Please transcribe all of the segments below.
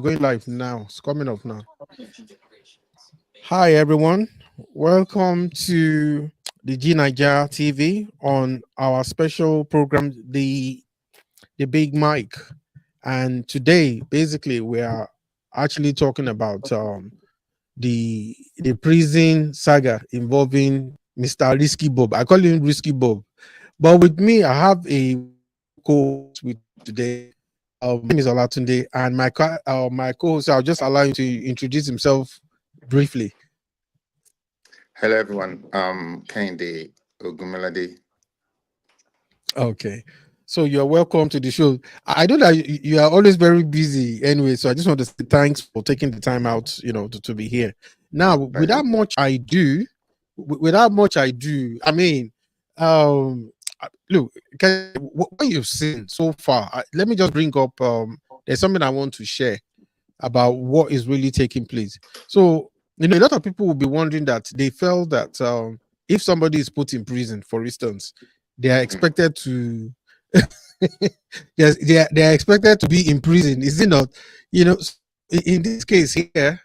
Going live now. It's coming up now. Hi, everyone. Welcome to the G9ija TV on our special program, the Big Mike. And today, basically, we are actually talking about the prison saga involving Mr. Risky Bob. I call him Risky Bob. But with me, I have a wonderful co-host with me today. My name is Olatunde, and my co-host. I'll just allow him to introduce himself briefly. Hello, everyone. Kehinde Ogunmelade. Okay, so you're welcome to the show. I know that you are always very busy anyway, so I just want to say thanks for taking the time out, to be here. Now, Pleasure. without much I do, I mean, look, what you've seen so far. Let me just bring up. There's something I want to share about what is really taking place. So, a lot of people will be wondering that they felt that if somebody is put in prison, for instance, they are Mhm. expected to yes, they are expected to be in prison, is it not? So in this case here,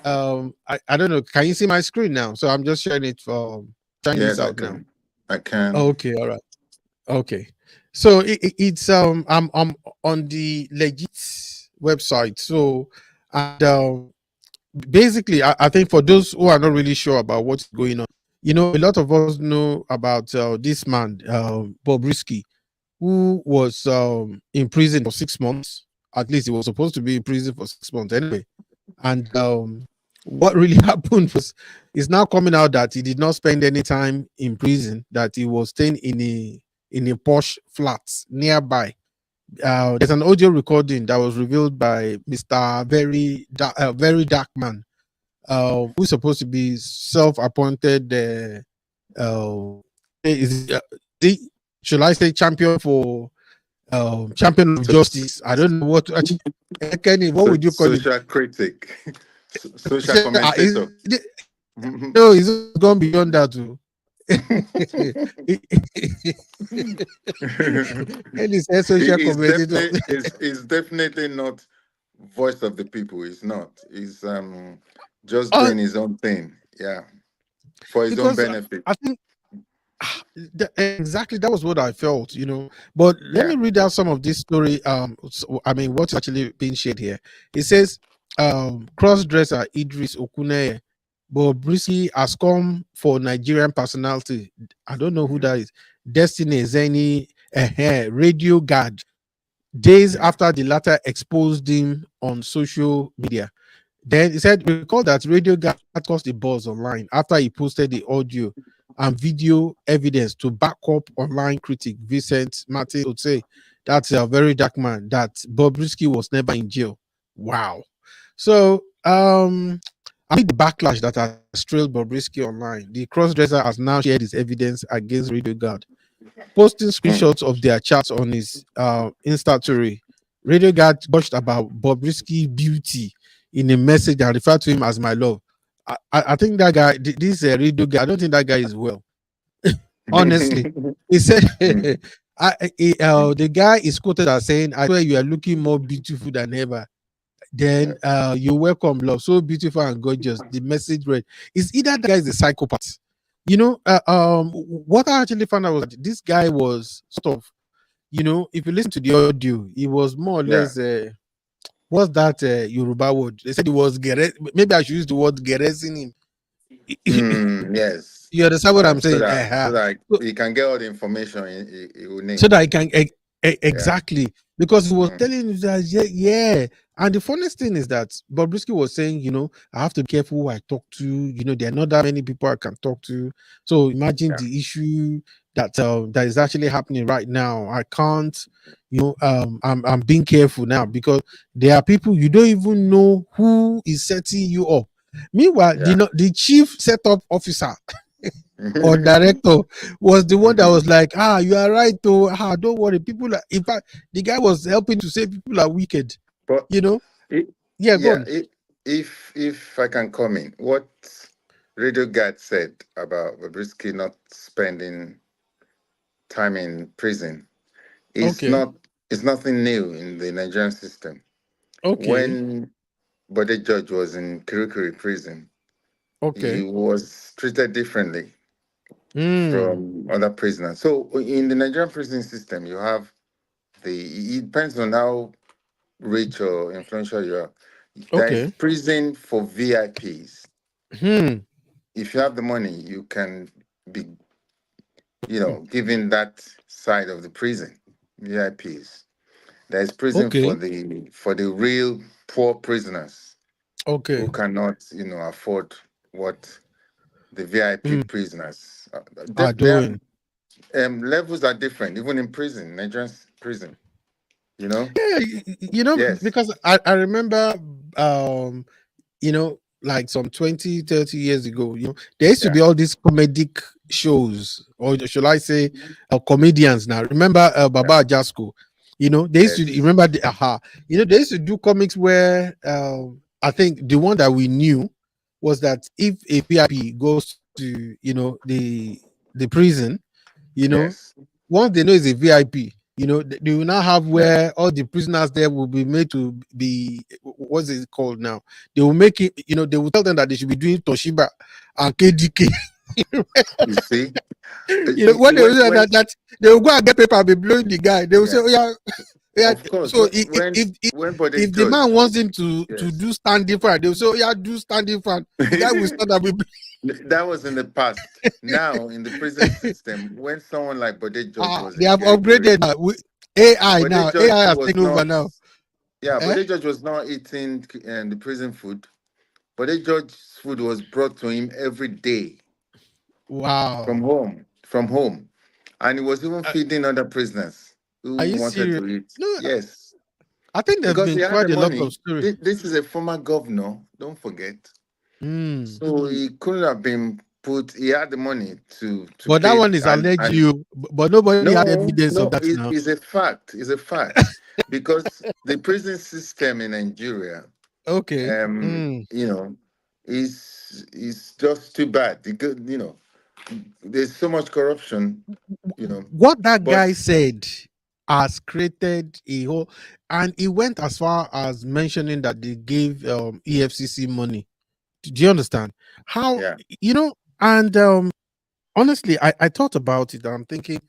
I don't know. Can you see my screen now? So I'm just sharing it for trying this Yes, I out now. can. I can. Okay, all right. Okay. So it's I'm on the legit website. So and basically I think for those who are not really sure about what's going on, a lot of us know about this man, Bob Risky, who was in prison for 6 months. At least he was supposed to be in prison for 6 months anyway. And what really happened was it's now coming out that he did not spend any time in prison, that he was staying in a posh flat nearby. There's an audio recording that was revealed by Mr. Very Dark Man, who's supposed to be self-appointed. Is the should I say champion for champion of So, justice? I don't know what to actually. Kenny, what would you call it? social critic, social commentator. No, it's gone beyond that too. And it's a social He is commentator. definitely not voice of the people. He's not. He's just Oh, doing his own thing. Yeah, for his own because benefit. I think exactly that was what I felt. But let Yeah. me read out some of this story. I mean, what's actually being shared here? It says, cross-dresser Idris Okuneye, Bobrisky has come for Nigerian personality. I don't know who Mhm. that is. Destiny Zeni, radio guard. Days Yeah. after the latter exposed him on social media. Then he said, recall that Radio Guard caused a buzz online after he posted the audio and video evidence to back up online critic Vincent Martin would say that's a very dark man, that Bobrisky was never in jail. Wow. So amid the backlash that has trailed Bobrisky online, the crossdresser has now shared his evidence against Radio Guard, posting Hmm. screenshots of their chats on his Insta story. Radio Guard gushed about Bobrisky's beauty in a message that referred to him as my love. I think that guy, this radio guy, I don't think that guy is well. Honestly, he said Hmm. the guy is quoted as saying, "I swear you are looking more beautiful than ever." Then Yeah. you're welcome, love. So beautiful and gorgeous. The message read. It's either the guy is a psychopath. What I actually found out was that this guy was sort of, if you listen to the audio, he was more or Yeah. less what's that Yoruba word? They said it was maybe I should use the word gerezing him. Yes. You understand what I'm So saying? that Uh-huh. So, you can get all the information he will so need. that I can Yeah. exactly, because he was Mm. telling you that yeah. And the funniest thing is that Bobrisky was saying, I have to be careful who I talk to. There are not that many people I can talk to. So imagine Yeah. the issue that is actually happening right now. I can't, I'm being careful now because there are people you don't even know who is setting you up. Meanwhile, Yeah. the chief setup officer or director was the one that was like, you are right, though. Don't worry. People are, in fact, the guy was helping to say people are wicked. But You know? it, Yeah, go yeah, on. if I can comment, what Radio Guard said about Bobrisky not spending time in prison is Okay. not it's nothing new in the Nigerian system. Okay. When Bode George was in Kirikiri prison, he Okay. was treated differently Mm. from other prisoners. So in the Nigerian prison system, you have it depends on how rich or influential you are. There is Okay. prison for VIPs. Hmm. If you have the money, you can be, given that side of the prison, VIPs. There is prison Okay. for the real poor prisoners who Okay. cannot, afford what the VIP Mm. prisoners. Are Their doing. levels are different, even in prison, Nigerian prison. You know. Yeah, Yes. because I remember, um, like some 20, 30 years ago, there used to Yeah. be all these comedic shows, or should I say, comedians now. Remember Yeah. Baba Jasko? They used to Yes. remember the Aha. They used to do comics where I think the one that we knew was that if a VIP goes to, the prison, you know, Yes. once they know it's a VIP, they will now have Yeah. where all the prisoners there will be made to be, what's it called now? They will make it, they will tell them that they should be doing Toshiba and KDK. You see, When they will say when that they will go and get paper and be blowing the guy. They will say, yeah, oh yeah, yeah. of course, So if when if if, when Bode if the George, man wants him to yes, do standing fan, they will say, oh yeah, do standing fan. The guy will stand up. that was in the past. Now in the prison system, when someone like Bode George was They in have Kirikiri, upgraded now. AI Bode now. George AI has was taken over not. now. Yeah, Eh? Bode George was not eating the prison food. Bode George's food was brought to him every day from Wow. home, from home, and he was even Uh, feeding other prisoners are who you wanted serious? to eat. No, Yes, I think there's because he been had the quite a lot of money. story. This is a former governor, don't forget. Mm. So he couldn't have been put. He had the money to But that pay, one is alleged and you, but nobody had no, evidence of no, that now. it's a fact. It's a fact because the prison system in Nigeria, Okay. Mm. is just too bad. There's so much corruption. What that But guy said has created a whole, and he went as far as mentioning that they gave EFCC money. Do you understand? How, yeah, and honestly, I thought about it. I'm thinking,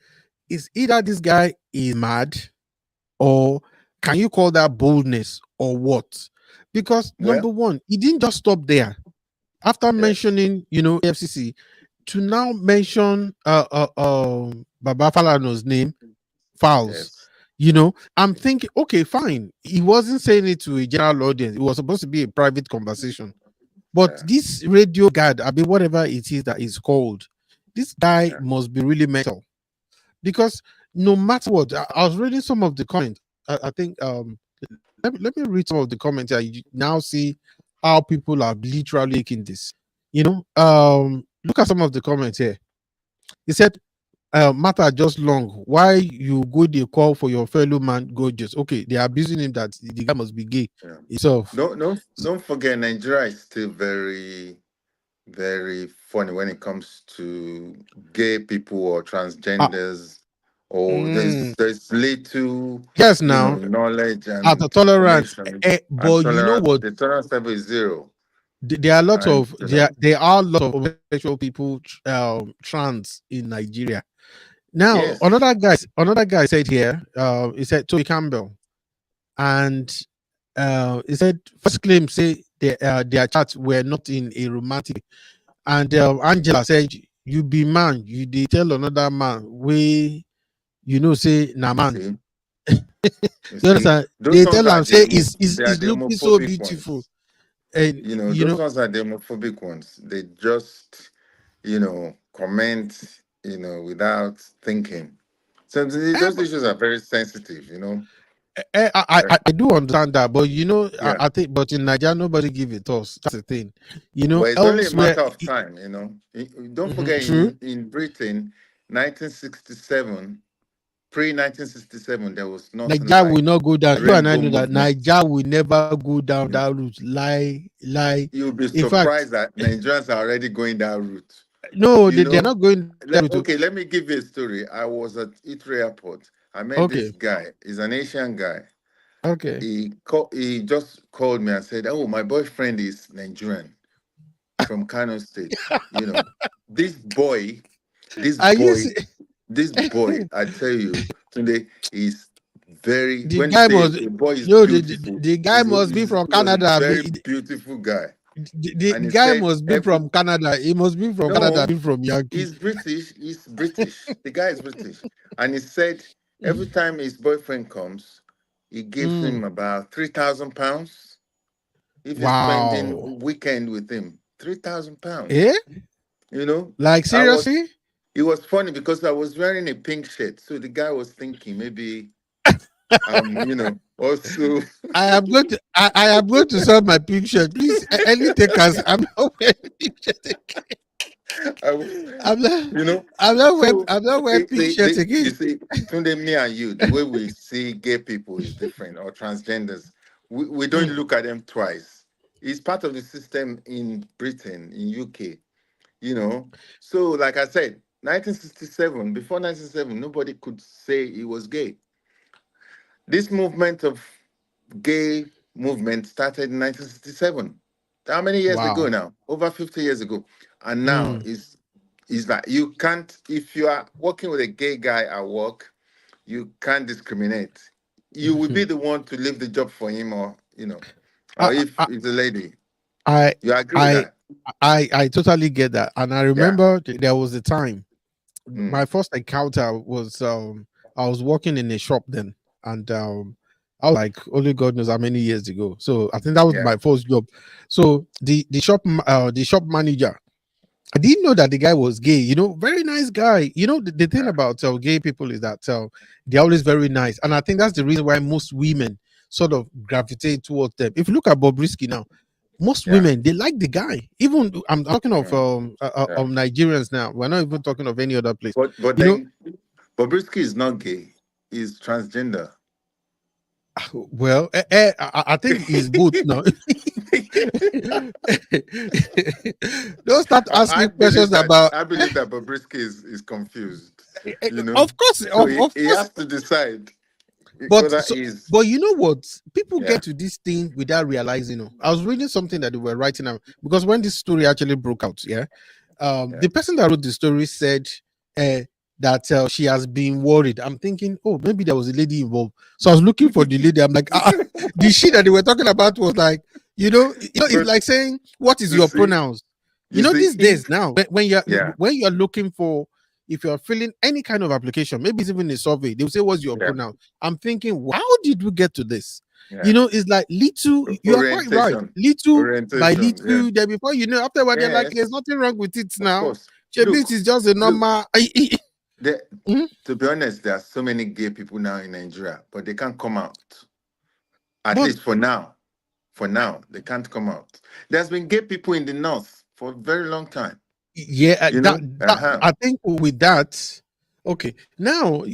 is either this guy is mad, or can you call that boldness, or what? Because number well, one, he didn't just stop there. After yes, mentioning, FCC, to now mention Baba Falano's name, Files. yes, I'm thinking, okay, fine. He wasn't saying it to a general audience. It was supposed to be a private conversation. But yeah, this radio guard, I mean, whatever it is that is called, this guy yeah. must be really mental. Because no matter what, I was reading some of the comments. I think let me read some of the comments. You now see how people are literally taking this. Look at some of the comments here. He said, matter just long. Why you go they call for your fellow man gorgeous? Okay, they are abusing him that the guy must be gay Yeah. himself. Don't forget, Nigeria is still very, very funny when it comes to gay people or Ah, transgenders. Or mm, there's little, yes, now knowledge at the and tolerance, information and but you know tolerance. what? The tolerance level is zero, There are a lot and of there are a lot of homosexual people, trans in Nigeria. Now, yes, another guy said here, he said Toby Campbell, and he said first claim say their chats were not in a romantic, and Angela said you be man, you dey tell another man way say na you man. see, you You see, understand? those They ones tell are am say they are is the looking so homophobic beautiful, ones. and Those ones are the homophobic ones. They just, comment, without thinking. So those issues are very sensitive. Uh, I do understand that, but yeah. I think, but in Nigeria nobody give it us. That's the thing, But it's only a elsewhere. matter of time. Don't forget, True. in Britain, 1967, pre 1967, there was nothing Nigeria like will not go down. You and I rainbow know that movement. Nigeria will never go down You, that route. Lie. you'll be In fact, surprised that Nigerians are already going that route. no, You they're know, not going that route. okay, let me give you a story. I was at Heathrow Airport. I met this Okay. guy. He's an Asian guy. Okay. He just called me and said, "Oh, my boyfriend is Nigerian from Kano State. You know, this boy, this I boy, use this boy. I tell you, today is very. the When you guy say must a boy is no beautiful, the guy must be from he was a Canada. very beautiful guy." The And he guy said, must be "Every from Canada. He must be from Canada, no, be from Yankee. he's British. He's British. The guy is British." And he said every time his boyfriend comes, he gives Mm. him about £3,000 if he's spending Wow. weekend with him. Eh? £3,000. You know, Like I was. seriously? It was funny because I was wearing a pink shirt, so the guy was thinking maybe also. I am going to sell my pink shirt. Please, any takers. I'm not wearing pink shirt again. I was, I'm not you know. So I'm not wearing pink shirt you again. see, Tunde, me and you, the way we see gay people is different, or transgenders. We don't Mm. look at them twice. It's part of the system in Britain, in UK, you know. So, like I said, 1967, before 1967, nobody could say he was gay. This movement of gay movement started in 1967. How many years ago Wow. now? Over 50 years ago. And now Mm. is that you can't, if you are working with a gay guy at work, you can't discriminate. You will be the one to leave the job for him, or I, if I it's a lady. I You agree with I that? I totally get that. And I Yeah. remember there was a time my Mm. first encounter was I was working in a shop then, and I was like only God knows how many years ago. So I think that was Yeah. my first job. So the shop manager, I didn't know that the guy was gay. Very nice guy. The thing Yeah. about gay people is that they're always very nice, and I think that's the reason why most women sort of gravitate towards them. If you look at Bobrisky now, most Yeah. women they like the guy. Even I'm talking of Mm. Yeah. Nigerians now. We're not even talking of any other place. But You know, then Bobrisky is not gay. He's transgender. well, I think he's both now. Don't start I asking believe questions that about. Bobrisky is confused, Of course, So he, of he course. has to decide But whether so, he's but you know what? People yeah, get to this thing without realizing. I was reading something that they were writing out because when this story actually broke out, yeah, yeah. the person that wrote the story said uh, that she has been worried. I'm thinking, oh, maybe there was a lady involved. So I was looking for the lady. I'm like, the shit that they were talking about was like, it's But like saying, what is you your see, pronouns? you see, These days if now, when you're yeah, looking for, if you're filling any kind of application, maybe it's even a survey, they'll say, what's your yeah, pronoun? I'm thinking, how did we get to this? yeah, It's like little, you are quite right. orientation, Little by orientation, yeah, little, then before you know, afterward, they're like, there's yes, nothing wrong with it of now. course. This is just a Look, normal. there, Mhm. to be honest, there are so many gay people now in Nigeria, but they can't come out. At But least for now. For now, they can't come out. There's been gay people in the north for a very long time. yeah, that Uh-huh. I think with that, okay. Now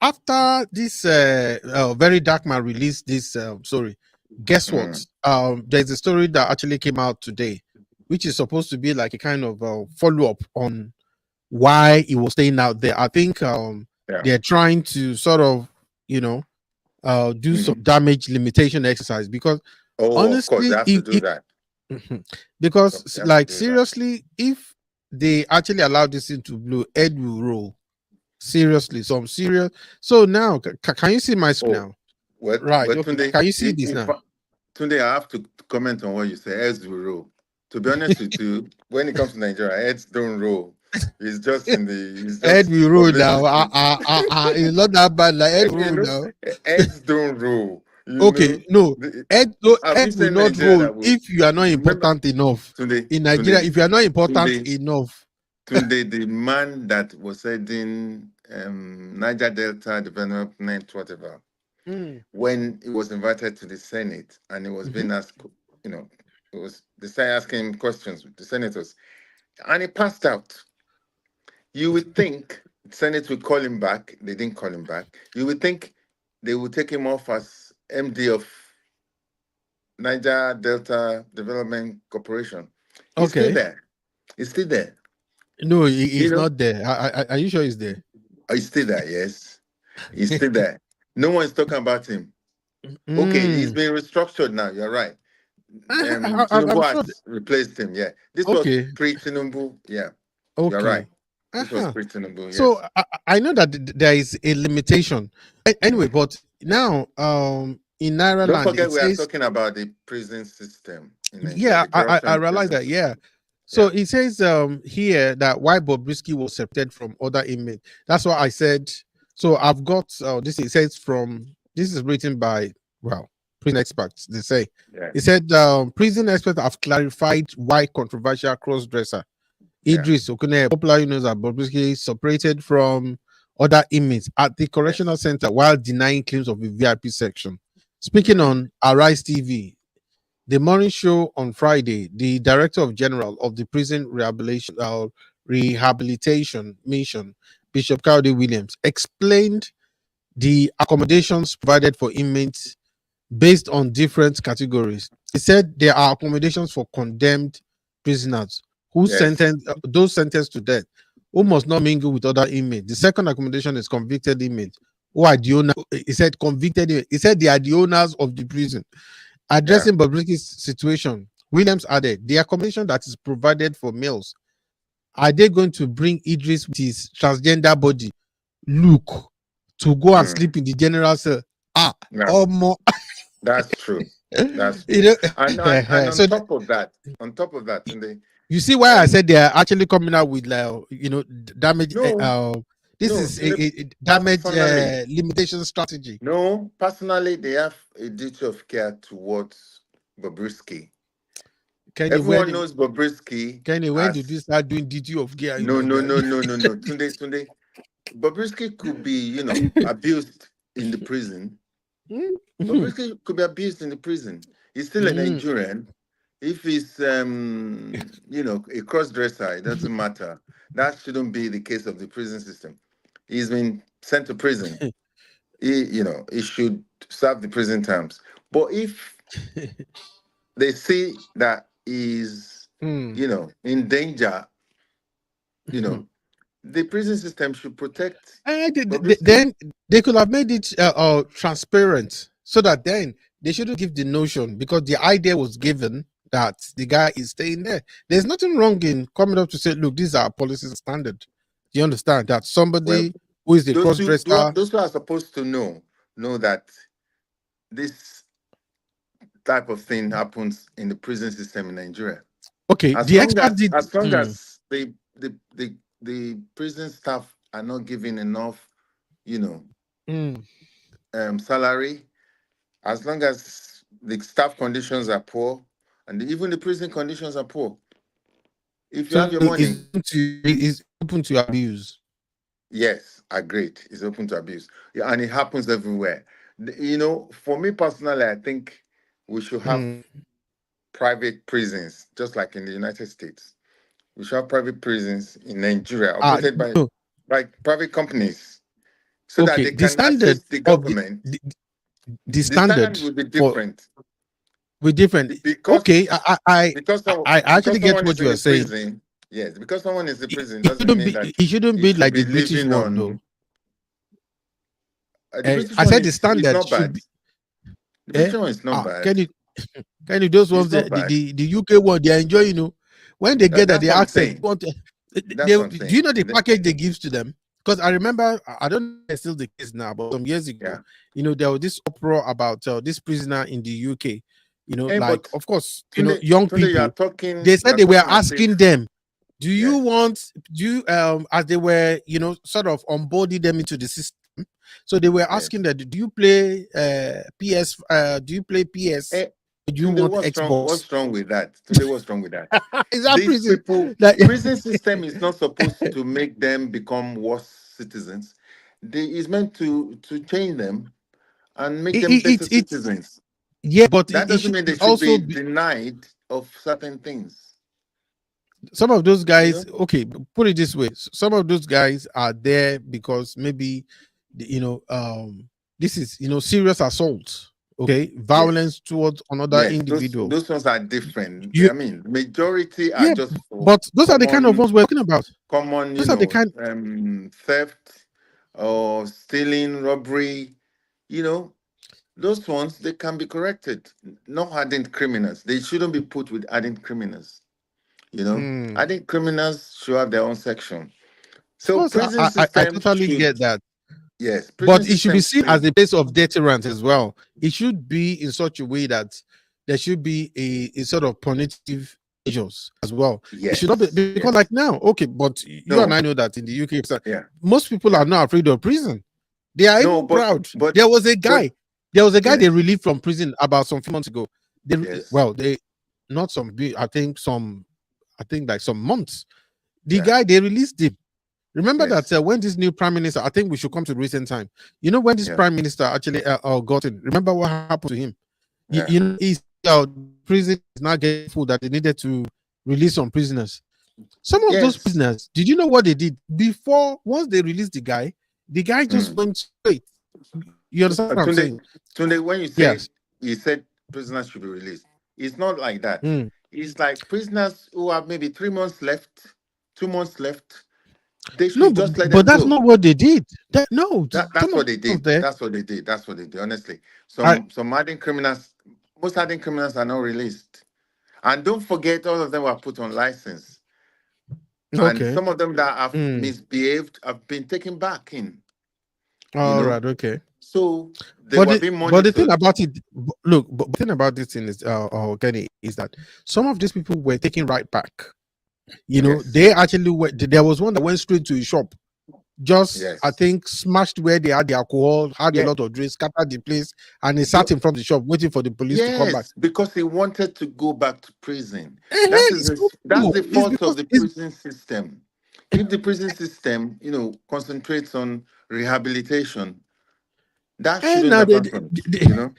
after this very dark man released this story, guess what? Mm. There's a story that actually came out today, which is supposed to be like a kind of follow up on why he was staying out there. I think Yeah. they're trying to sort of you know do some Hmm. damage limitation exercise because Oh, of course, they honestly, have to do that. Mhm. Because They have to like do that. seriously, if they actually allow this thing to blow, head will roll. Seriously, so I'm serious. So now, can you see my screen Oh, now? well, Right. but Okay. Tunde, Can you see this now? Tunde, I have to comment on what you say. Heads will roll. To be honest with you, when it comes to Nigeria, heads don't roll. It's Head just will roll now. publicity. It's not that bad. Like head You roll know, now. heads don't roll. Okay. No, The- head no, have you head will seen not Nigeria roll that will if you are not remember important enough Tunde, in Nigeria. Tunde, If you are not important Tunde, enough. Tunde, the man that was heading Niger Delta Development, whatever, Mm, when he was invited to the Senate and he was mhm. being asked, you know, it was they started asking him questions, the senators, and he passed out. You would think the Senate would call him back. They didn't call him back. You would think they would take him off as MD of Niger Delta Development Corporation. He's still Okay. there. He's still there. No, You he's know, not there. Are you sure he's there? he's still there. Yes, he's still there. No one's talking about him. Okay, he's Mm. been restructured now. You're right. I'm Tinubu sure. has replaced him. Yeah, this was Okay. pre-Tinubu. Yeah, you're right. Okay. This was Uh-huh. pre-Tinubu. So Yes. I know that there is a limitation. Anyway, Mm. but now in Naira Don't land forget, it we are says, talking about the prison system in Nigeria, yeah, the I corruption realize prison that, yeah. system. So Yeah. it says here that why Bobrisky was separated from other inmates. That's why I said. So I've got this. It says from this is written by, well, prison experts. They say it Yes. said prison experts have clarified why controversial cross-dresser Yeah. Idris Okune, popularly known as Bobrisky, separated from other inmates at the correctional Yes. center while denying claims of a VIP section. Speaking Mm. on Arise TV, the morning show on Friday, the Director of General of the Prison Rehabilitation Mission, Bishop Cowdy Williams, explained the accommodations provided for inmates based on different categories. He said there are accommodations for condemned prisoners who Yes. those sentenced to death who must not mingle with other inmates. The second accommodation is convicted inmates who are the owner. He said convicted. He said they are the owners of the prison. Yeah. Addressing Bobrisky's situation, Williams added, the accommodation that is provided for males, are they going to bring Idris with his transgender body, look, to go and Mm. sleep in the general cell? Ah, Yeah. oh, more. That's true. That's You true. know, And on so top of that, in the you see why I um said they are actually coming out with damage. no, This no, is Tunde, a damage personally, limitation strategy. no, personally, they have a duty of care towards Bobrisky. Kenny, Everyone knows Bobrisky when did you as start doing duty of care in no, no, Nigeria? no, no, no, no. Tunde, Bobrisky could be, abused in the prison. Mhm. Bobrisky could be abused in the prison. He's still a Mhm. Nigerian. If he's, a cross dresser, it doesn't matter. That shouldn't be the case of the prison system. He's been sent to prison. He should serve the prison terms. But if they see that he's, Mm. in danger, you know, the prison system should protect Bobrisky. Then they could have made it transparent so that then they shouldn't give the notion because the idea was given that the guy is staying there. There's nothing wrong in coming up to say, look, these are policies and standard. Do you understand that Well, somebody who is the those cross who do dresser? those who are supposed to know that this type of thing happens in the prison system in Nigeria. Okay, As the long expert as did. as long Mm, as the prison staff are not given enough, you know, mm. salary, as long as the staff conditions are poor, and even the prison conditions are poor, if you have So your money, is open to abuse. yes, agreed, it's open to abuse. Yeah, and it happens everywhere. For me personally, I think we should have Mm. private prisons, just like in the United States. We should have private prisons in Nigeria Ah, operated no. by private companies so that Okay, they can assist the government. the The standard standard will be for different with different. Okay, because I actually because get someone what is you in are the saying. prison. Yes, because someone is in It, prison doesn't mean that it shouldn't he be should like be the British living one though. on. The British I one said the is not standard should bad. be. The British one is not Ah, bad. can you those It's ones not bad. the UK one they enjoy, when they get that That's they what I'm ask them saying. want That's what I'm do you saying. know the package they give to them? Because I remember I don't know if it's still the case now, but some years ago, Yeah. there was this uproar about this prisoner in the UK. Hey, Like but of course, Tunde, young Tunde, you are people. talking. They You said are they were talking as asking if them, yes. do you as they were sort of onboarding them into the system? So they were asking Yes. that, do you play PS? Do you play PS? Eh, Do you Tunde, want what's wrong? Xbox? What's wrong with that? Tunde, what's wrong with that? Is that These prison? people, Like prison system is not supposed to make them become worse citizens. It's meant to change them and make them better it's citizens. yeah, but That it doesn't should mean they should also be be denied of certain things. some of those You guys. know? Okay, put it this way: some of those guys are there because maybe this is serious assault. Okay, Yes. violence towards another Yes. Those individual. those ones are different. You I mean, majority are Yeah, just for but those are the kind of common ones we're talking about. common, Those are the kind. theft or stealing, robbery, you know. Those ones, they can be corrected. No hardened criminals. They shouldn't be put with hardened criminals. You know, Mm. hardened criminals should have their own section. Of So course, prison I system totally should, get that. yes, prison But it should be system seen as should, a place of deterrent as well. It should be in such a way that there should be a sort of punitive measures as well. It should not be yes, because like yes. now, okay, but you and No, I know that in the UK, yeah. most people are not afraid of prison. They are No, even proud. but, There was a but, guy, there was a guy they yes, relieved from prison about some few months ago. yes, They not some I think like some months. The yeah, guy they released him. Remember that yes, when this new prime minister, I think we should come to recent time. You know when this yeah, prime minister actually got in. Remember what happened to him? yeah. You know he said prison is not getting full that they needed to release some prisoners. Some of those Yes. prisoners, did you know what they did before? Once they released the guy just Mm. went straight. You understand what I'm saying? Tunde, Tunde, when Yes. you said prisoners should be released, it's not like that. Mm. It's like prisoners who have maybe 3 months left, 2 months left, they No, should just let but them that's go. not what they did. That no, That's some what of they them did. there. That's what they did. That's what they did. Honestly, I some hardened criminals, most hardened criminals are not released, and don't forget all of them were put on license, and okay. some of them that have Mm. misbehaved have been taken back in. You All know, right. Okay. so they were being But the thing monitored. about it, look, but the thing about this thing is, Kenny, is that some of these people were taken right back. You know, Yes, they actually went. There was one that went straight to a shop, just I yes, think smashed where they had the alcohol, had a yeah. lot of drinks, scattered the place, and he sat Do- in front of the shop waiting for the police to come back. yes, because he wanted to go back to prison. It's That's possible. the It's fault of because the it's prison system. If the prison system, concentrates on rehabilitation, that and shouldn't now have happened. You know?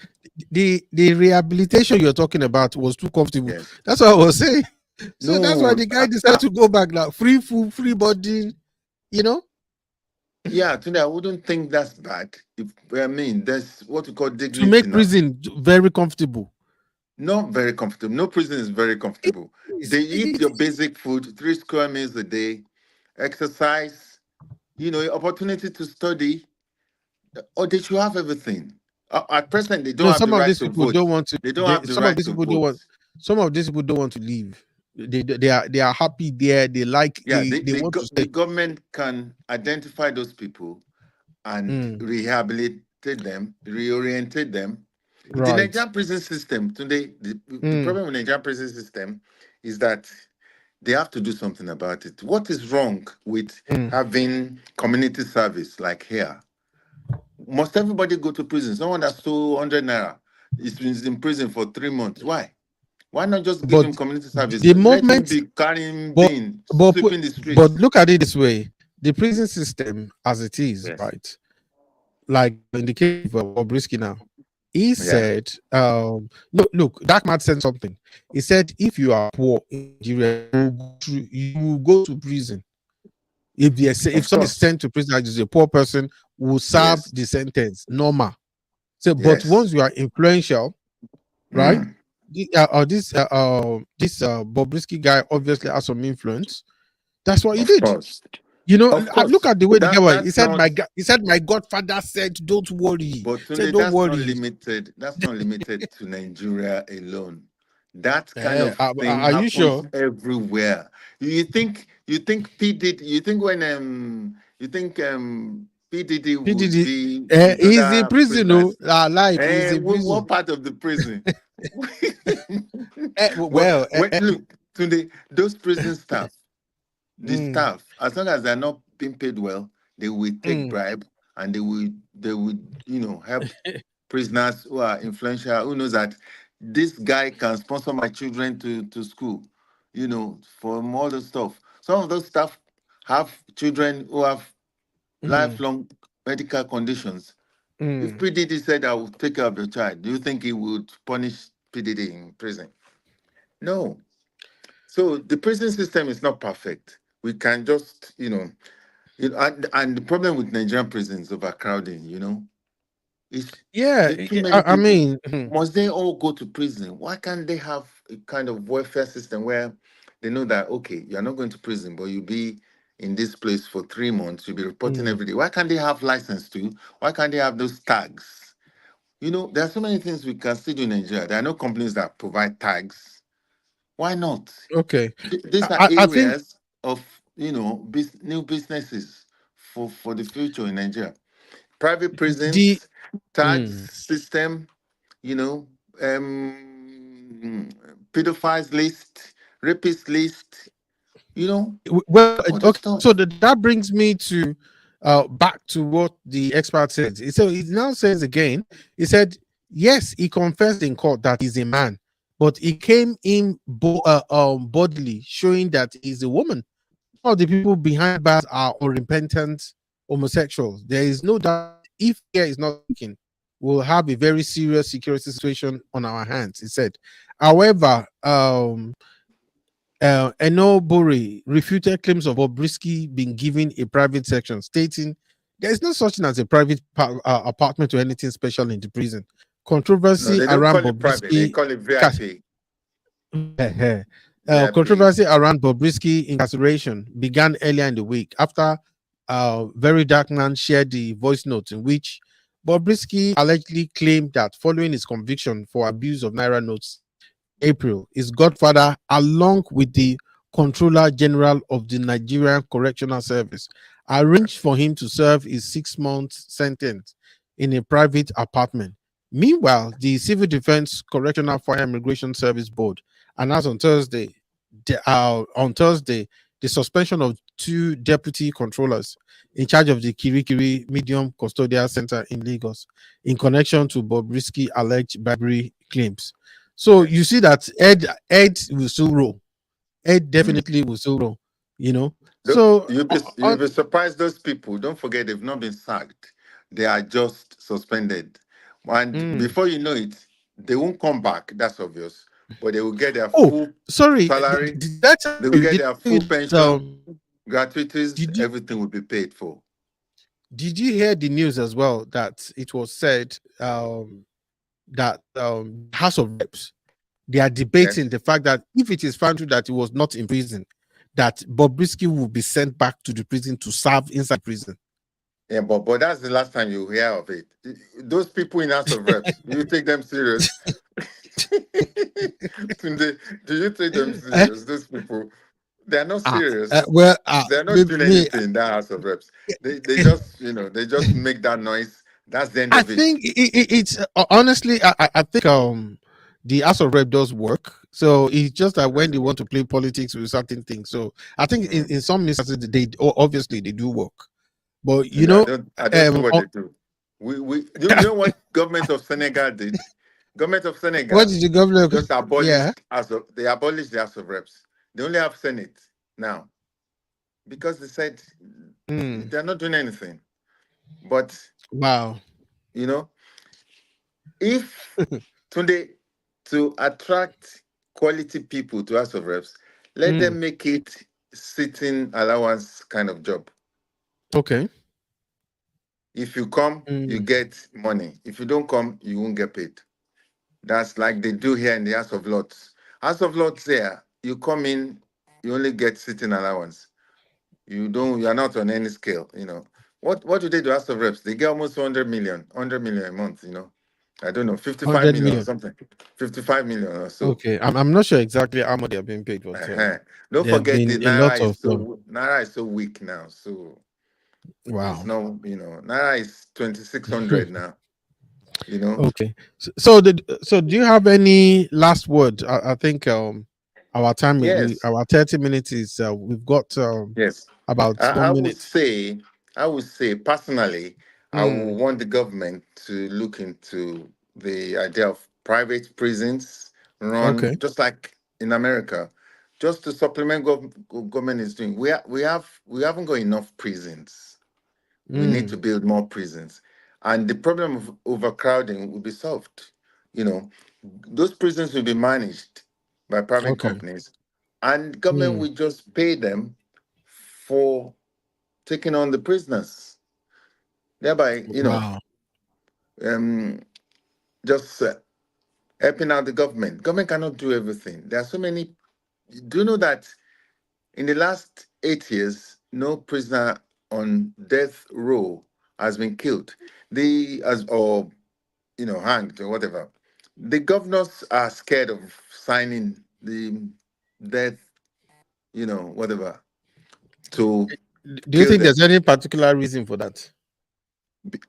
the rehabilitation you're talking about was too comfortable. Yes. That's what I was saying. So that's why No. the guy decided to go back now. Free food, free body, you know, Yeah, today I wouldn't think that's bad. If I mean, there's what we call to dignity make now. prison very comfortable. Not very comfortable. No prison is very It comfortable. is. They eat your basic food, 3 square meals a day, exercise, opportunity to study, or they should have everything. At present, they don't No, have the some of right these to people vote. don't want to. They don't have the Some of right these to people don't vote. want. Some of these people don't want to leave. They are happy there. They like Yeah, they want to the stay. government can identify those people and Mm, rehabilitate them, reorientate them. The right. Nigerian prison system today, the Mm, problem with Nigerian prison system is that they have to do something about it. What is wrong with mm. having community service like here? Must everybody go to prison? Someone that stole 100 naira is in prison for 3 months. Why? Why not just give But him community service? the Let him movement, be carrying but bin, but sweeping the but streets. look at it this way: the prison system as it is, Yes. right? Like in the case of Bobrisky now, he Yeah. said, no, look, Darkman said something. He said, if you are poor in Nigeria, you will go to prison. If Of somebody is course. sent to prison as a poor person, will serve Yes. the sentence normal. So, but Yes. once you are influential, right? Mm. This Bobrisky guy obviously has some influence. That's what he Of did. course. You know, Of look course. at the way the guy That was. He that's said, not He said, my godfather said, don't worry. He but said, Tunde, don't worry. that's not limited to Nigeria alone. That kind of thing Are you happens sure? everywhere. You think P Diddy, you think P Diddy would PDD, be with he's in other prison, no, prisoners? live. He's in What prison. part of the prison? What Well, look, Tunde, those prison staff, the mm, staff, as long as they're not being paid well, they will take mm, bribe and they will help prisoners who are influential, who knows that this guy can sponsor my children to school, for all the stuff. Some of those staff have children who have mm, lifelong medical conditions. If mm. PDD said I will take care of your child, do you think he would punish PDD in prison? No. So the prison system is not perfect. We can just, and the problem with Nigerian prisons overcrowding, is Yeah, the too many I people. mean, Must they all go to prison? Why can't they have a kind of welfare system where they know that okay, you're not going to prison, but you'll be in this place for 3 months, you'll be reporting mm, every day. Why can't they have license too? Why can't they have those tags? There are so many things we can still do in Nigeria. There are no companies that provide tags. Why not? Okay. These are I think areas of new businesses for the future in Nigeria. Private the prisons, tax mm, system, you know, um, pedophiles list, rapist list, well, all the okay. So stuff. that brings me to back to what the expert said. So it now says again, he said, yes, he confessed in court that he's a man, but he came in bodily, showing that he's a woman. Some of the people behind bars are unrepentant homosexuals. There is no doubt that if care is not taken, we'll have a very serious security situation on our hands, he said. However, Eno Bore refuted claims of Bobrisky being given a private section, stating there is no such thing as a private apartment or anything special in the prison. No, Controversy they don't around call it private. They Bobrisky call it VIP. VIP. controversy around Bobrisky incarceration began earlier in the week after Very Dark Man shared the voice note in which Bobrisky allegedly claimed that following his conviction for abuse of Naira notes April, his godfather, along with the Controller General of the Nigerian Correctional Service, arranged for him to serve his 6 month sentence in a private apartment. Meanwhile, the Civil Defense Correctional Fire Immigration Service Board announced on Thursday the suspension of two deputy controllers in charge of the Kirikiri Medium Custodial Center in Lagos in connection to Bobrisky alleged bribery claims. So you Yes. see that Ed will still roll. Ed Mm. definitely will still roll. You know. Look, So you'll be surprised. Those people, don't forget, they've not been sacked. They are just suspended, and mm. before you know it, they won't come back. That's obvious. But they will get their Oh, full sorry. salary. Did I tell They will you? get Did their I tell you full that pension, gratuities. did you Everything will be paid for. did you hear the news as well that it was said that the House of Reps they are debating Yes. the fact that if it is found true that he was not in prison, that Bobrisky will be sent back to the prison to serve inside prison. Yeah, but that's the last time you hear of it. Those people in House of Reps, do you take them serious? Tunde, do you take them Eh? serious? Those people, they're not serious. Well, They're not doing me, anything in that House of Reps. They just, they just make that noise. That's the end I of it. think it's honestly, I think the House of Rep does work. So it's just that when they want to play politics with certain things. So I think Mm. in some instances they obviously they do work. But No, I don't see what um, they do. You know what government of Senegal did? Government of what Senegal did the governor? just Yeah. abolished the House of Reps. They only have Senate now because they said Mm, they're not doing anything. But wow. you know, if today to attract quality people to House of Reps, let Mm, them make it sitting allowance kind of job. okay. If you come, you Mm, get money. If you don't come, you won't get paid. That's like they do here in the House of Lords. House of Lords here, you come in, you only get sitting allowance. You are not on any scale. What do they do House of Reps? They get almost 100 million a month. I don't know, 55 100 million or million. something. 55 million or so. Okay. I'm not sure exactly how much they are being paid, but Uh-huh. Don't there have forget been the a lot of Naira is so weak now. So it's wow. no, Naira is 2600 now, you know. Okay. So do you have any last word? I think our time Yes. our 30 minutes is we've got Yes. about I, I one would minute. say, I would say personally, I would Mm, want the government to look into the idea of private prisons run okay. just like in America, just to supplement government is doing. We haven't got enough prisons. We need to Mm, build more prisons, and the problem of overcrowding will be solved. You know, those prisons will be managed by private okay. companies, and government Mm, will just pay them for taking on the prisoners, thereby, wow. um, just helping out the government. Government cannot do everything. There are so many. Do you know that in the last 8 years, no prisoner on death row has been killed? The as or hanged or whatever. The governors are scared of signing the death, whatever, to Do you kill think them. there's any particular reason for that?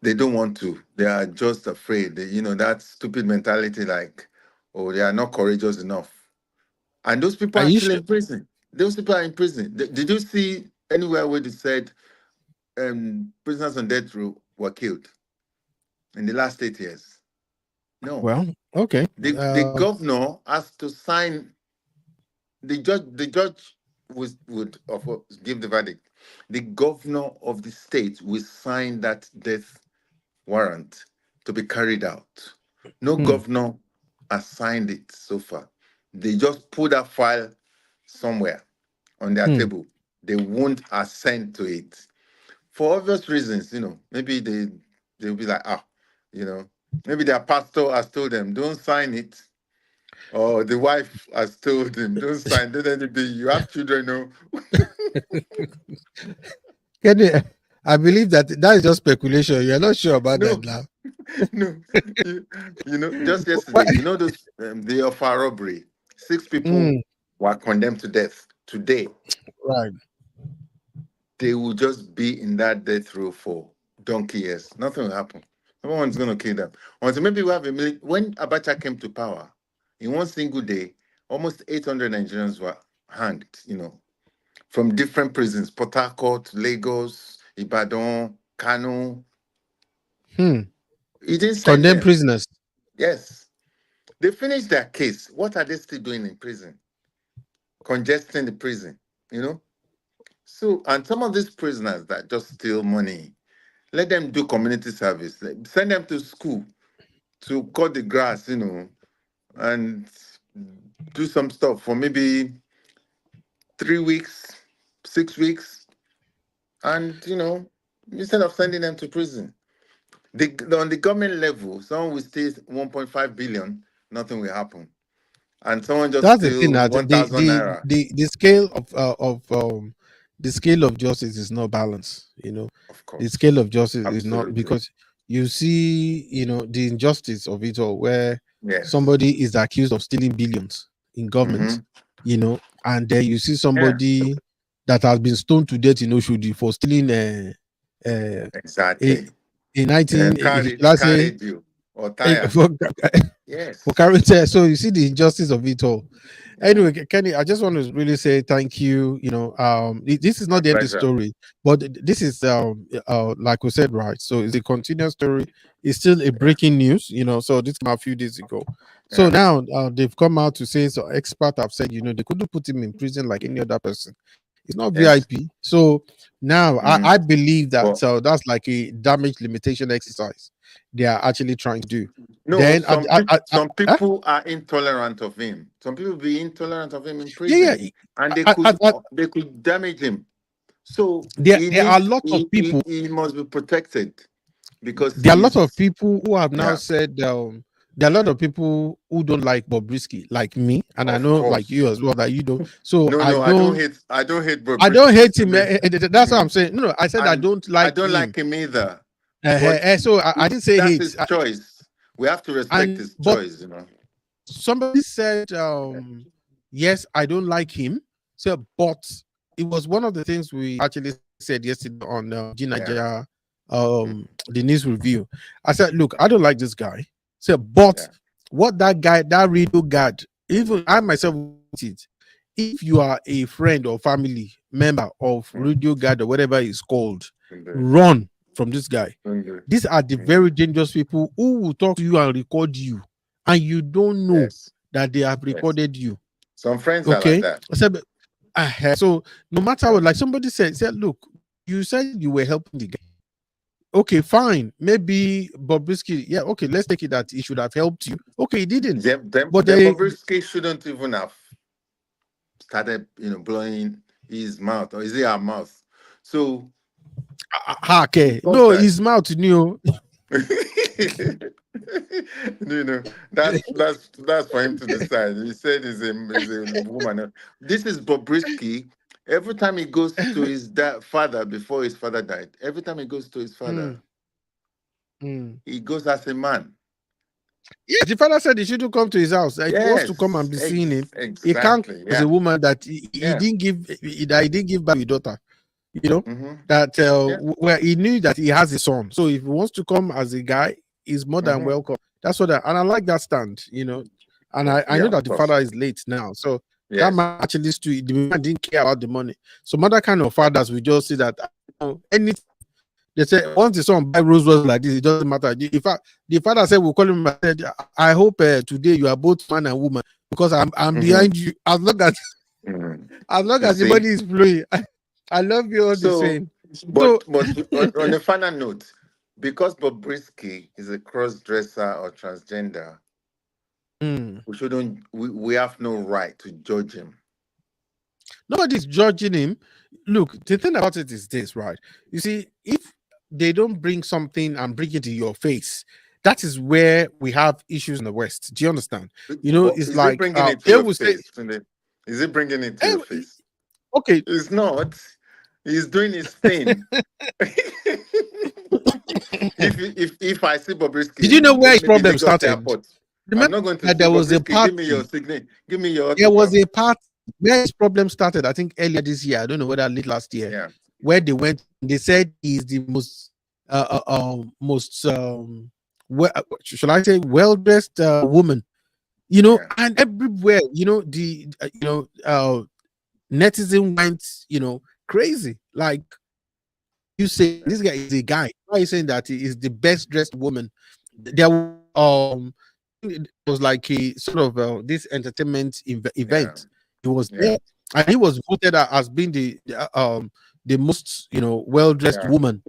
They don't want to. They are just afraid. That stupid mentality, like, oh, they are not courageous enough. And those people Are are you still sure? in prison. Those people are in prison. Did you see anywhere where they said prisoners on death row were killed in the last 8 years? No. Well, okay. The governor has to sign. The judge would of course give the verdict. The governor of the state will sign that death warrant to be carried out. No Hmm, governor has signed it so far. They just put that file somewhere on their hmm. table. They won't assent to it for obvious reasons. Maybe they'll be like, you know, maybe their pastor has told them don't sign it, or the wife has told them don't sign. Don't let it be. You have children, no? Can you, I believe that is just speculation. You're not sure about that No, now. no. You, just Why? yesterday, those the offer robbery. Six people Hmm, were condemned to death. Today, right. they will just be in that death row for donkey years. Nothing will happen. No one's going to kill them. Until maybe we have a million. When Abacha came to power, in one single day, almost 800 Nigerians were hanged, from different prisons: Port Harcourt, Lagos, Ibadan, Kano. Hmm. He didn't send Condemned them. prisoners. Yes. They finished their case. What are they still doing in prison? Congesting the prison, you know? So, and some of these prisoners that just steal money, let them do community service. Send them to school to cut the grass, and do some stuff for maybe 3 weeks, 6 weeks, and instead of sending them to prison. On the government level, someone will steal 1.5 billion, nothing will happen. And someone just That's the thing, steal that 1,000 naira. the scale of the scale of justice is not balanced. Of The scale course. of justice is not, Absolutely. because you see, the injustice of it all, where Yes. somebody is accused of stealing billions in government, Mm-hmm. and then you see Yeah, somebody that has been stoned to death in Oshodi for stealing a exactly. a 19, And should carried I say, carried you or eh, tire. for, for Yes. character. So you see the injustice of it all. Yeah. Anyway, Kenny, I just want to really say thank you. This is My not the end of the pleasure. story, but this is like we said, right? So it's a continuous story. It's still a Yeah. breaking news. So this came out a few days ago. So Yeah. now they've come out to say, so experts have said, they couldn't put him in prison like any other person. It's not Yes. VIP. So now I Mm. believe that But that's like a damage limitation exercise they are actually trying to do. no, Then some people are intolerant of him. Some people be intolerant of him in yeah, prison, yeah. and they I, I, could I, they could damage him. So there are lots of people. he must be protected because There are a lot of he's people who have now yeah, said there are a lot of people who don't like Bobrisky, like me, and I of know like you course. as well that you don't. So No, no, I don't hate I don't Bobrisky. hate him. That's what I'm saying. No, I said I And don't I like don't him. like him either. But So I didn't say that's hate. his choice. We have to respect And his but choice. somebody said, yes, I don't like him. So, but it was one of the things we actually said yesterday on Yeah, G9ija, mm, the news review. I said, look, I don't like this guy. So, but yeah, what that guy, that radio guard, even I myself will admit it. If you are a friend or family member of mm, radio guard or whatever it's called, indeed, run from this guy. indeed, These are the indeed. very dangerous people who will talk to you and record you, and you don't know Yes, that they have yes. recorded you. Some friends are like Okay. that. I said, so no matter Yeah. what, like somebody said, look, you said you were helping the guy. Okay, fine. Maybe Bobrisky, yeah, okay, let's take it that he should have helped you. Okay, he didn't. But Then Bobrisky shouldn't even have started, blowing his mouth, or is it our mouth? So okay. because No, that. his mouth knew. That's for him to decide. He said he's a woman. This is Bobrisky. Every time he goes to his father before his father died, every time he goes to his father, Mm, mm. he goes as a man. Yeah, the father said he shouldn't come to his house. Like, he wants to come and Yes, be seeing him. He can't exactly. as a Yeah, woman that he yeah. didn't give that he didn't give back his daughter. You know Mm-hmm. that Yeah. where he knew that he has a son. So if he wants to come as a guy, he's more than Mm-hmm. welcome. That's what and I like that stand. And I Yeah, know of that the father course. is late now, so that Yes. man actually stood. The man didn't care about the money. Some other kind of fathers we just see that anything. They say once the son buy Rolls Royce like this, it doesn't matter. In fact, the father said, "We'll call him." I said, "I hope today you are both man and woman because I'm Mm-hmm. behind you. Mm-hmm. As long You as the see? money is flowing, I love you all the So, same." So, but on a final note, because Bobrisky is a cross dresser or transgender, mm, we have no right to judge him. nobody's judging him. Look, the thing about it is this, right? You see, if they don't bring something and bring it to your face, that is where we have issues in the West. Do you understand? But It's is he like bringing it to they your will say, face, Tunde? Is he bringing it to your "Hey, face? okay." It's not. He's doing his thing. If I see Did you know Bobrisky where in his maybe problem Lagos started? airport, I'm Remember not going to that see there was a Bobrisky. Give me your party. signature. Give me your There was autograph. a party where his problem started, I think earlier this year. I don't know whether late last year, Yeah. where they went. They said he's the most well, should I say well dressed woman. Yeah. And everywhere, the netizen went, crazy. Like you say, Yeah. this guy is a guy. Why are you saying that he is the best dressed woman? There it was like a sort of this entertainment Yeah. event. He was Yeah. there, and he was voted as being the most well dressed Yeah. woman.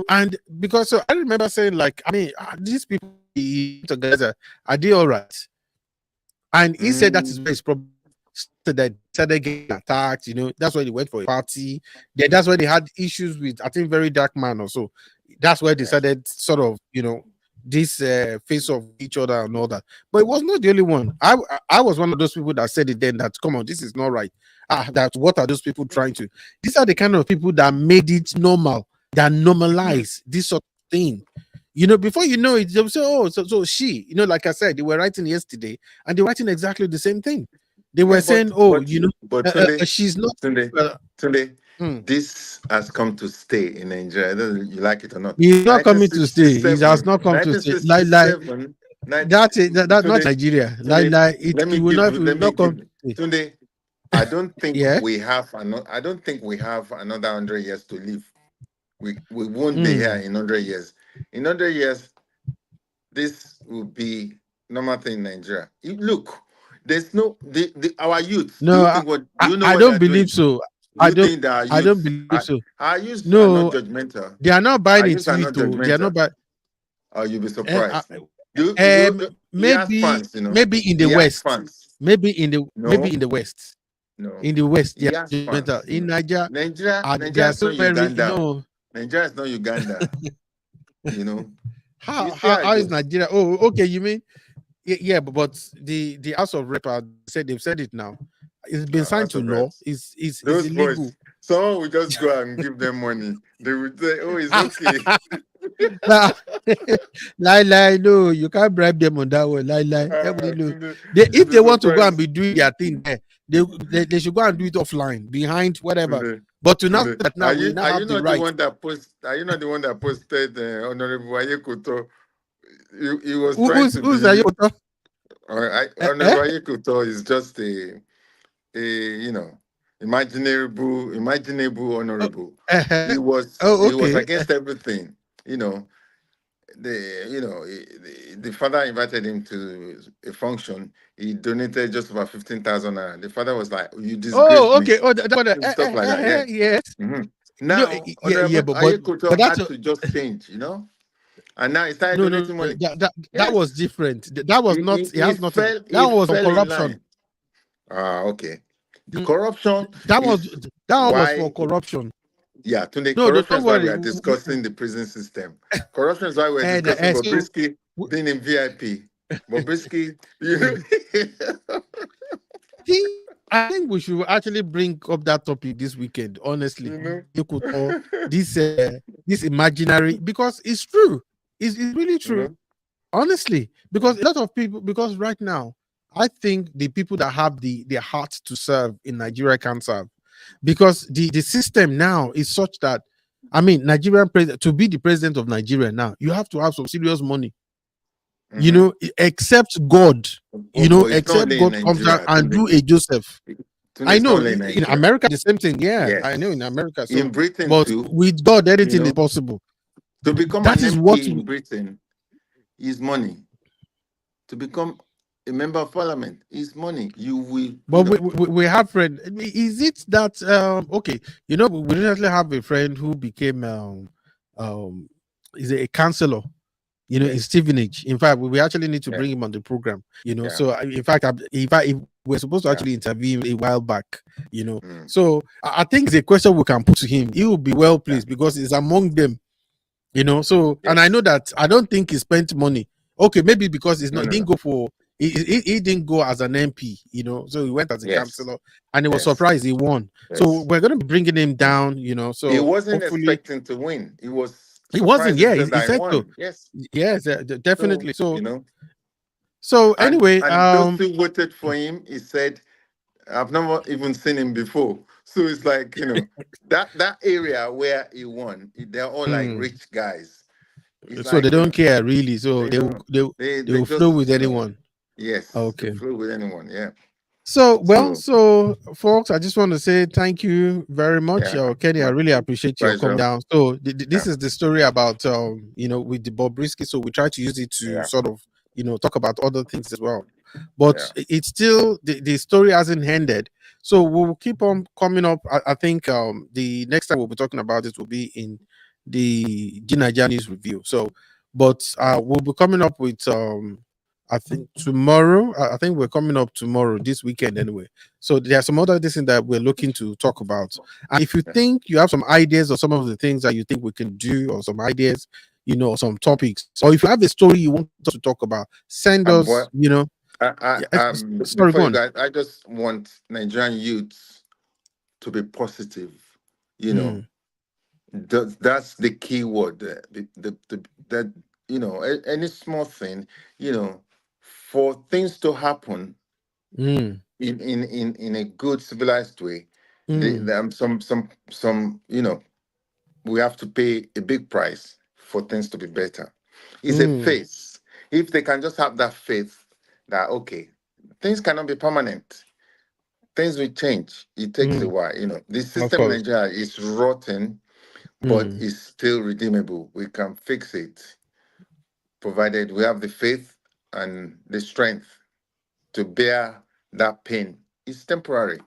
And because so I remember saying like, I mean, these people together are they all right? And he said that is Mm, where his problem started getting attacked. That's why they went for a party. Then that's why they had issues with, I think, very dark man or so. That's why they yes. started sort of, this face of each other and all that. But it was not the only one. I was one of those people that said it then that come on, this is not right. That what are those people trying to? These are the kind of people that made it normal, that Mm, normalize this sort of thing. Before you know it, they'll say, "Oh, so she," like I said, they were writing yesterday, and they're writing exactly the same thing. They yeah, were saying, "Oh, but Tunde, she's not." Tunde, Uh, Tunde, hmm, this has come to stay in Nigeria, whether you like it or not. he's not coming to stay. He has 1967, not come to stay. Like 1967, that's it. That not Tunde, Nigeria. Tunde, It let me will give not. you, It will let me not come give to stay. Tunde. I don't think Yeah. we have I don't think we have another 100 years to live. We won't be here Hmm. in 100 years. In 100 years, this will be normal thing in Nigeria. Look, there's no our youth. Do No, you think what do you know I what don't they're believe doing? so. Do you think that I don't believe so. our youth are not No, judgmental? they are not buying Our youth into are not it. They are not judgmental. buying. Or you'll be Uh, uh, surprised. He has maybe fans, you know. maybe in the He has West. fans. Maybe No, in the West. no. In the West, they He are has judgmental. fans, you In know. Nigeria, they Nigeria are is not so very, Uganda. Nigeria is not Uganda, you know. You how see how it is goes. Nigeria? Oh, okay. You mean yeah, but the House of Rep they've said it now. It's been signed House to of law. Reps. It's Those illegal. boys, someone will just go and give them money. They would say, "Oh, it's okay." Nah, lie, no, you can't bribe them on that one. Lie. Everybody know. You'll If be they want to go and surprised. be doing their thing there, they should go and do it offline, behind whatever. Tunde, But to now say Tunde, that now we now are you have the not the right. one that post? Are you not the one that posted Honorable Ayekoto? He was trying to Who's that? be. Honorable Eh? Ayekoto is just a imaginable Oh, honorable. eh, He was okay. against everything. You know, the father invited him to a function. He donated just about 15,000 naira. The father was like, "You disgraced Oh, me," okay. Oh, that one. and stuff like that. Yeah. Yes. Mhm. Now, Yeah, Honorable but Ayekoto that's had to just change, and now he started no. donating money. That was Yes, different. That was not. It he has nothing. fell That he was on fell in corruption. line. Ah, okay. The Mm, corruption That was is that one was for why, corruption. yeah, today No, corruption don't is why worry. we are discussing the prison system. Corruption is why we're And discussing so Bobrisky being in VIP. Bobrisky, mm, I think we should actually bring up that topic this weekend. Honestly, you know. you could all this imaginary because it's true. It's really You true. know. honestly, because a lot of people, because right now, I think the people that have the heart to serve in Nigeria can serve, because the system now is such that, I mean, Nigerian president, to be the president of Nigeria now, you have to have some serious money, Mm-hmm. except God, Oh, but it's not except only in God comes down Nigeria. and do a Joseph. I It's not know only in in Nigeria. America the same thing. Yeah, I know in Yes. America. In So, Britain but too, with God, you anything is know, possible. to become That an is what. MP in Britain is money. To become a member of parliament is money. You will, But we have friend. Is it that okay? We recently have a friend who became um is a counselor. In yes, Stevenage. In fact, we actually need to yeah, bring him on the program. yeah, So in fact, if we're supposed to yeah. actually interview him a while back. Mm, So I think it's a question we can put to him. He will be well yeah, pleased because he's among them. So, and I know yes. that I don't think he spent money. Okay, maybe because it's No, not, he no, didn't no. go for, he didn't go as an MP, so he went as a Yes, councillor, and he was yes, surprised he won. So yes. we're going to be bringing him Mm. down, He so wasn't hopefully expecting to win. He was he wasn't. surprised Yeah, he, himself he that I said so. won. Yes. Yes, So, definitely. So and anyway, those who voted for him, he said, I've never even seen him before. So it's like, that area where he won, they're all like hmm, rich guys. It's so they like, don't care really. So they they will don't, they, they they they will flow with just, anyone. yes, they Okay. flew with anyone. Yeah. So, well, So, so folks, I just want to say thank you very much, yeah, Kenny. I my really appreciate your come pleasure. down. So, Yeah, this is the story about, with the Bobrisky. So we try to use it to yeah, sort of, talk about other things as well. But yeah, it's still the story hasn't ended. So we'll keep on coming up. I think the next time we'll be talking about it will be in the G9ija news review. So, but we'll be coming up with I think tomorrow. I think we're coming up tomorrow, this weekend anyway. So there are some other things that we're looking to talk about. And if you yeah. think you have some ideas or some of the things that you think we can do, or some ideas, or some topics, or if you have a story you want us to talk about, send us. What Yeah, sorry, before go you on. guys, I just want Nigerian youths to be positive. You know, Mm, that's the key word. That any small thing, for things to happen mm, in a good civilized way, mm, some we have to pay a big price for things to be better. It's a mm, faith. If they can just have that faith that okay, things cannot be permanent. Things will change. It takes a mm, while. The of system in course. Nigeria is rotten, but Mm, it's still redeemable. We can fix it, provided we have the faith and the strength to bear that pain. It's temporary.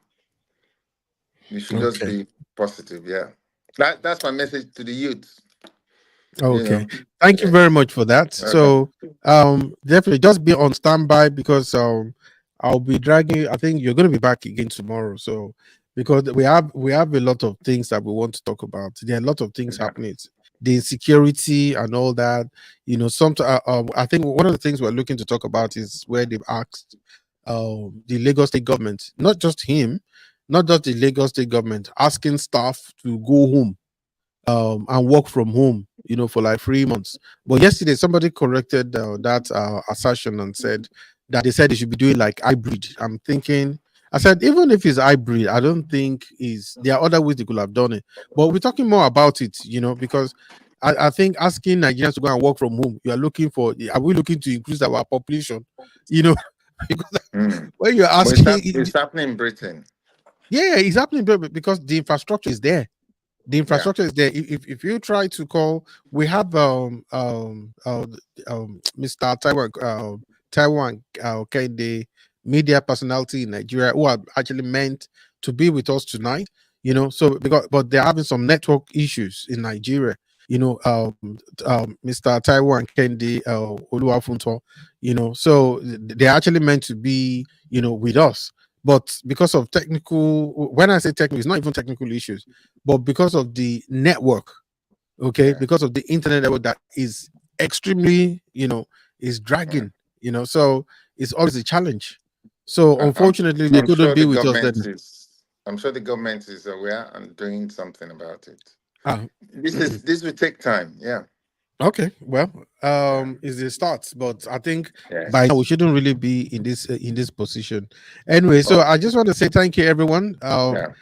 You should just okay. be positive. Yeah. That's my message to the youth. You Okay. know. Thank you very Yes. much for that. Welcome. So, definitely just be on standby because I'll be dragging. I think you're going to be back again tomorrow. So, because we have a lot of things that we want to talk about. There are a lot of things Yeah. happening. The insecurity and all that. Some. I think one of the things we're looking to talk about is where they've asked the Lagos State government, not just him, not just the Lagos State government, asking staff to go home and work from home, for like 3 months. But yesterday, somebody corrected that assertion and said that they said they should be doing like hybrid. I'm thinking, I said, even if it's hybrid, I don't think is there are other ways they could have done it. But we're talking more about it, because I think asking Nigerians to go and work from home, are we looking to increase our population? You know, because Mm. when you're But asking, it's happening in Britain. yeah, it's happening because the infrastructure is there. The Yeah. infrastructure is there. If you try to call, we have Mr. Taiwan okay, the media personality in Nigeria who are actually meant to be with us tonight. So but they're having some network issues in Nigeria. Mr. Taiwan Kendi Oluwafunto. So they're actually meant to be with us, but because of technical, when I say technical, it's not even technical issues, but because of the network, okay, Yeah. because of the internet network that is extremely, is Mm. dragging, so it's always a challenge. So I, I'm unfortunately, they I'm couldn't sure be the with us then. government is I'm sure the government is aware and doing something about it. Ah, This will take time. Yeah. Okay, well, Yeah. is the start, but I think by now Yes. we shouldn't really be in this position. Anyway, so I Okay. just want to say thank you, everyone. Yeah.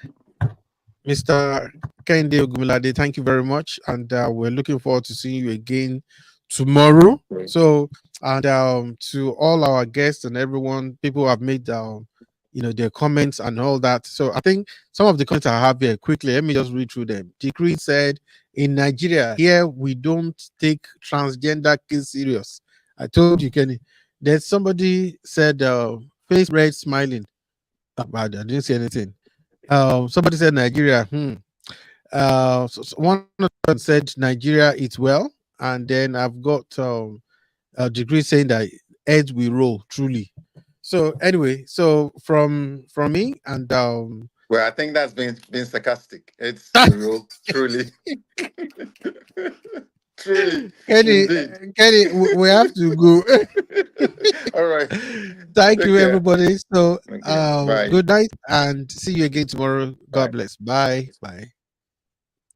Mr. Kende Ogumilade, thank you very much, and we're looking forward to seeing you again tomorrow. Great. So, and to all our guests and everyone, people who have made their comments and all that. So, I think some of the comments I have here quickly. Let me just read through them. Decree said, "In Nigeria, here we don't take transgender kids serious." I told you, Kenny. Then somebody said, "Face red, smiling." I didn't say anything. Somebody said Nigeria. One of them said Nigeria eats well, and then I've got a degree saying that heads will roll truly. So anyway, so from me and Well, I think that's been sarcastic. It's we will truly, truly, Kenny, indeed. Kenny, we have to go. All right. Thank Take you, care. everybody. So Okay. Bye. good night and see you again tomorrow. God Bye. bless. Bye. Bye.